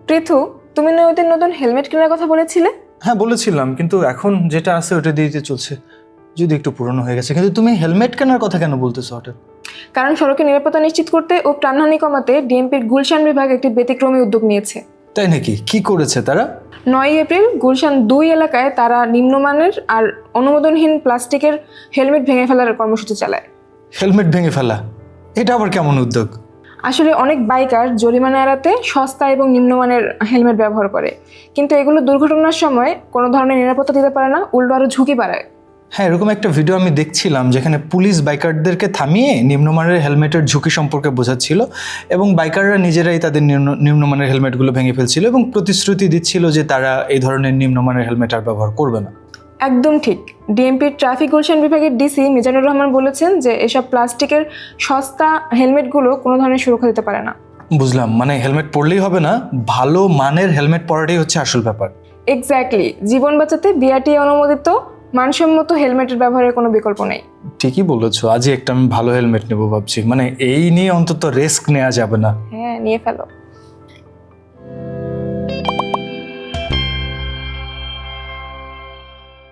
পৃথু, তুমি না ওদের নতুন হেলমেট কেনার কথা বলেছিলে? হ্যাঁ বলেছিলাম, কিন্তু এখন যেটা আছে ওটা দিতে চলছে, যদি একটু পুরনো হয়ে গেছে। কিন্তু তুমি হেলমেট কেনার কথা কেন বলতেছো হঠাৎ? কারণ সড়কের নিরাপত্তা নিশ্চিত করতে ও প্রাণহানি কমাতে ডিএমপির গুলশান বিভাগ একটি ব্যতিক্রমী উদ্যোগ নিয়েছে। তাই নাকি? কি করেছে তারা? 9 এপ্রিল গুলশান 2 এলাকায় তারা নিম্নমানের আর অনুমোদনহীন প্লাস্টিকের হেলমেট ভেঙে ফেলার কর্মসূচি চালায়। হেলমেট ভেঙে ফেলা, এটা আবার কেমন উদ্যোগ? আসলে অনেক বাইকার জরিমানা এড়াতে সস্তা এবং নিম্নমানের হেলমেট ব্যবহার করে, কিন্তু এগুলো দুর্ঘটনার সময় কোনো ধরনের নিরাপত্তা দিতে পারে না, উল্টো আরও ঝুঁকি বাড়ায়। হ্যাঁ, এরকম একটা ভিডিও আমি দেখছিলাম যেখানে পুলিশ বাইকারদেরকে থামিয়ে নিম্নমানের হেলমেটের ঝুঁকি সম্পর্কে বোঝাচ্ছিল এবং বাইকাররা নিজেরাই তাদের নিম্নমানের হেলমেটগুলো ভেঙে ফেলছিল এবং প্রতিশ্রুতি দিচ্ছিল যে তারা এই ধরনের নিম্নমানের হেলমেট আর ব্যবহার করবে না। একদম ঠিক। ডিএমপির ট্রাফিক গুলশান বিভাগের ডিসি মিজানুর রহমান বলেছেন যে এসব প্লাস্টিকের সস্তা হেলমেটগুলো কোনো ধরনের সুরক্ষা দিতে পারে না। বুঝলাম, মানে হেলমেট পরলেই হবে না, ভালো মানের হেলমেট পরাটাই হচ্ছে আসল ব্যাপার। এক্স্যাক্টলি, জীবন বাঁচাতে বিআরটিএ অনুমোদিত মানসম্মত হেলমেটের ব্যবহারের কোনো বিকল্প নেই। ঠিকই বলেছো, আজই একটা আমি ভালো হেলমেট নেবো ভাবছি, মানে এই নিয়ে অন্তত রিস্ক নেওয়া যাবে না। হ্যাঁ, নিয়ে ফেলো।